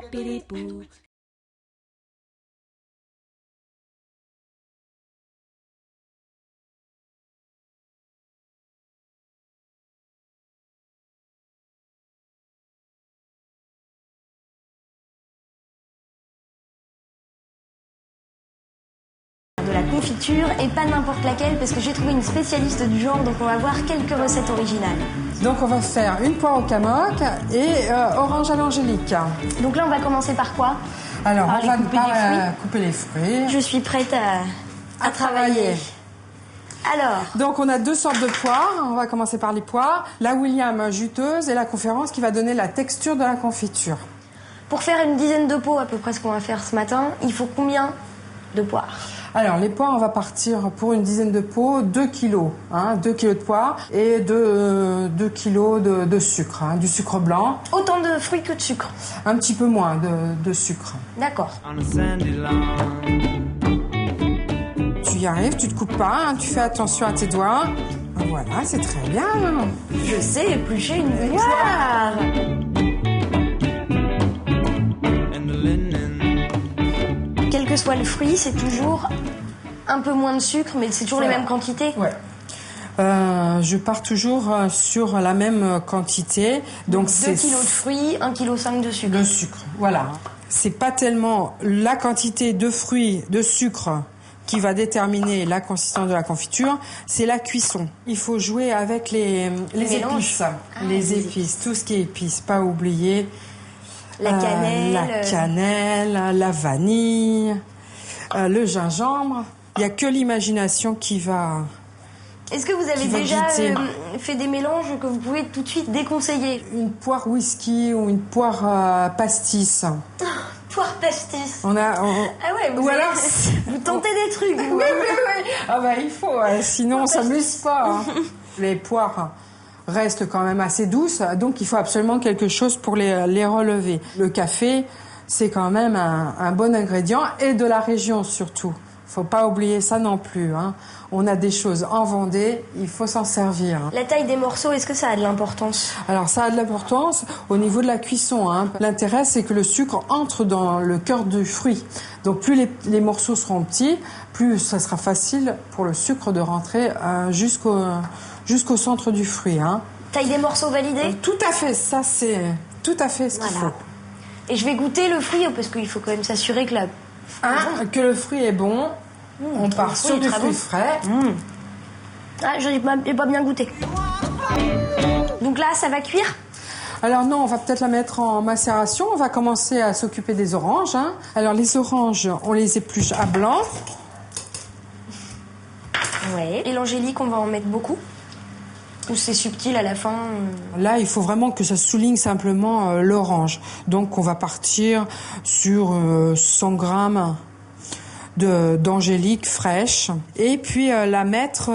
De la confiture et pas n'importe laquelle parce que j'ai trouvé une spécialiste du genre, donc on va voir quelques recettes originales. Donc on va faire une poire au camok et orange à l'angélique. Donc là on va commencer par quoi? Alors on va couper les fruits. Je suis prête à travailler. Alors. Donc on a deux sortes de poires. On va commencer par les poires. La William juteuse et la Conférence qui va donner la texture de la confiture. Pour faire une dizaine de pots, à peu près ce qu'on va faire ce matin, il faut combien de poires? Alors les poires, on va partir pour une dizaine de pots, 2 kilos. 2 kilos de poires et 2 kilos de sucre, du sucre blanc. Autant de fruits que de sucre? Un petit peu moins de sucre. D'accord. Tu y arrives, tu te coupes pas, tu fais attention à tes doigts. Voilà, c'est très bien. Je sais éplucher une poire. Quel que soit le fruit, c'est toujours un peu moins de sucre, mais c'est toujours les mêmes quantités. Ouais. Je pars toujours sur la même quantité. Donc 2 kilos de fruits, 1,5 kg de sucre. De sucre, voilà. C'est pas tellement la quantité de fruits, de sucre qui va déterminer la consistance de la confiture, c'est la cuisson. Il faut jouer avec les épices. Les épices, tout ce qui est épices, pas oublier. La cannelle, la vanille, le gingembre. Il n'y a que l'imagination qui va. Est-ce que vous avez déjà fait des mélanges que vous pouvez tout de suite déconseiller? Une poire whisky ou une poire pastis. Poire pastis. Ah ouais, vous tentez des trucs. Oui. Ah bah il faut, sinon on s'amuse pas. Les poires restent quand même assez douces, donc il faut absolument quelque chose pour les relever. Le café, c'est quand même un bon ingrédient et de la région surtout. Faut pas oublier ça non plus. On a des choses en Vendée, il faut s'en servir. La taille des morceaux, est-ce que ça a de l'importance? Alors ça a de l'importance au niveau de la cuisson. L'intérêt, c'est que le sucre entre dans le cœur du fruit. Donc plus les morceaux seront petits, plus ça sera facile pour le sucre de rentrer jusqu'au centre du fruit. Taille des morceaux validée? Tout à fait, ça c'est tout à fait ce qu'il faut. Et je vais goûter le fruit parce qu'il faut quand même s'assurer que que le fruit est bon. On part sur du fruit frais. J'ai pas bien goûté. Donc là, ça va cuire? Alors non, on va peut-être la mettre en macération. On va commencer à s'occuper des oranges. Alors les oranges, on les épluche à blanc. Ouais. Et l'angélique, on va en mettre beaucoup? Ou c'est subtil à la fin? Là, il faut vraiment que ça souligne simplement l'orange. Donc on va partir sur 100 grammes d'angélique fraîche et puis la mettre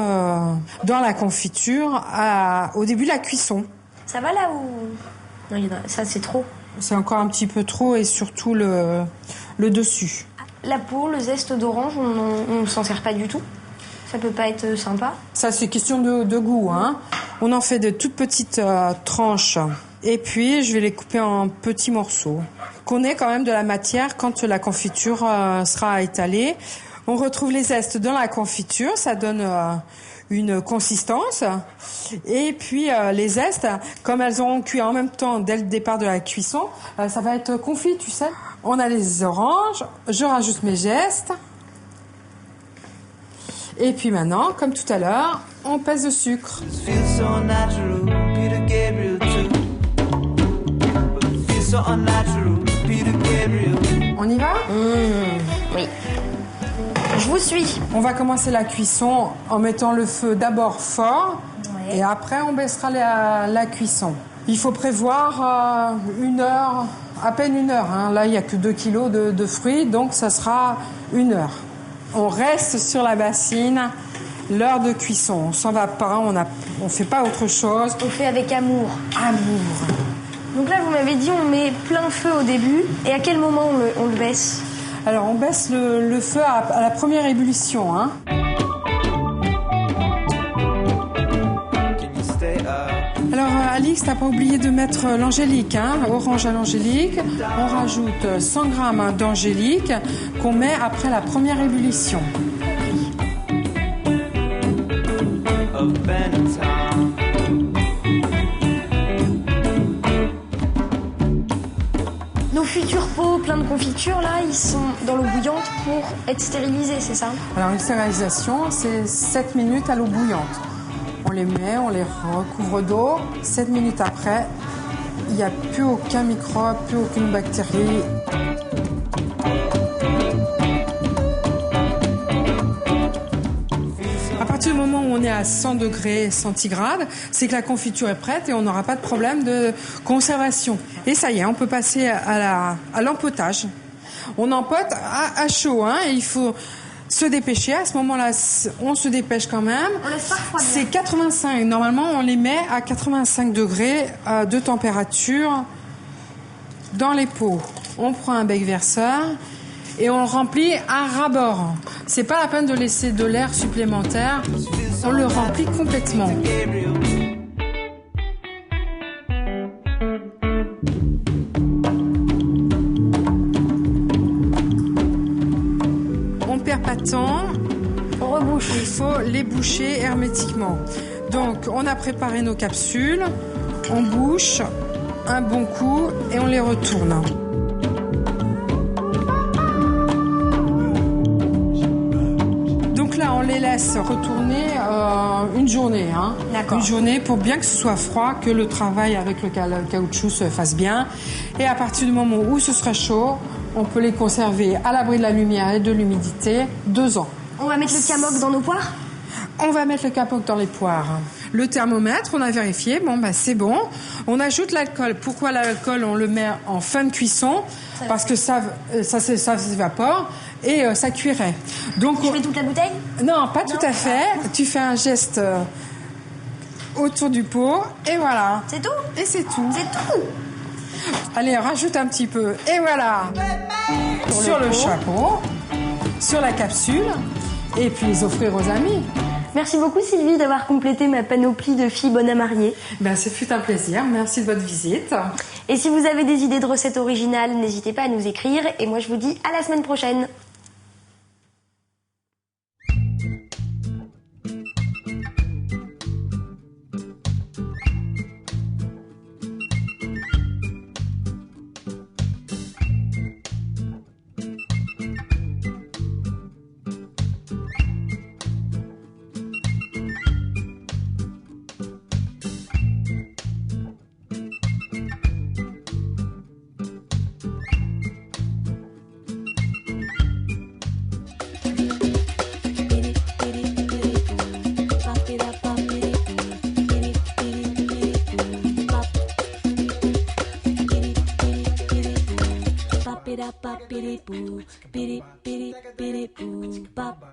dans la confiture au début de la cuisson. Ça va là ou... Non, ça c'est trop. C'est encore un petit peu trop et surtout le dessus. La peau, le zeste d'orange, on s'en sert pas du tout? Ça peut pas être sympa? Ça c'est question de goût. On en fait de toutes petites tranches. Et puis, je vais les couper en petits morceaux. Qu'on ait quand même de la matière quand la confiture sera étalée. On retrouve les zestes dans la confiture, ça donne une consistance. Et puis, les zestes, comme elles auront cuit en même temps dès le départ de la cuisson, ça va être confit, tu sais. On a les oranges, je rajoute mes zestes. Et puis maintenant, comme tout à l'heure, on pèse le sucre. On y va? Oui. Je vous suis. On va commencer la cuisson en mettant le feu d'abord fort et après on baissera la cuisson. Il faut prévoir 1 heure, à peine 1 heure. Là, il n'y a que 2 kilos de fruits, donc ça sera 1 heure. On reste sur la bassine l'heure de cuisson. On s'en va pas, on fait pas autre chose. On fait avec amour. Amour. Donc là, vous m'avez dit, on met plein feu au début. Et à quel moment on le baisse? Alors, on baisse le feu à la première ébullition. Alors, Alors Alix, t'as pas oublié de mettre l'angélique, hein, orange à l'angélique. On rajoute 100 g d'angélique qu'on met après la première ébullition. Nos futurs pots pleins de confiture, là, ils sont dans l'eau bouillante pour être stérilisés, c'est ça? Alors une stérilisation, c'est 7 minutes à l'eau bouillante. On les met, on les recouvre d'eau. 7 minutes après, il n'y a plus aucun microbe, plus aucune bactérie. À partir du moment où on est à 100 degrés centigrades, c'est que la confiture est prête et on n'aura pas de problème de conservation. Et ça y est, on peut passer à l'empotage. On empote à chaud, hein, et il faut se dépêcher. À ce moment-là, on se dépêche quand même. On laisse pas refroidir. C'est 85. Normalement, on les met à 85 degrés de température dans les pots. On prend un bec verseur et on le remplit à ras-bord. C'est pas la peine de laisser de l'air supplémentaire. On le remplit complètement. On perd pas de temps. On rebouche. Il faut les boucher hermétiquement. Donc, on a préparé nos capsules. On bouche un bon coup et on les retourne. Donc là, on les laisse retourner une journée. Hein. D'accord. Une journée pour bien que ce soit froid, que le travail avec le caoutchouc se fasse bien. Et à partir du moment où ce sera chaud, on peut les conserver à l'abri de la lumière et de l'humidité 2 ans. On va mettre le camoc dans nos poires? On va mettre le camoc dans les poires. Le thermomètre, on a vérifié, bon bah c'est bon. On ajoute l'alcool. Pourquoi l'alcool? On le met en fin de cuisson parce que ça s'évapore et ça cuirait. Donc Je mets toute la bouteille? non, pas tout à fait. Tu fais un geste autour du pot et voilà. C'est tout? Et c'est tout. C'est tout? Allez, rajoute un petit peu et voilà. Sur le chapeau, sur la capsule et puis les offrir aux amis. Merci beaucoup Sylvie d'avoir complété ma panoplie de filles bonnes à marier. Ben, ce fut un plaisir. Merci de votre visite. Et si vous avez des idées de recettes originales, n'hésitez pas à nous écrire. Et moi je vous dis à la semaine prochaine. Bop it up, bop it boo, biddy biddy biddy boo, bop.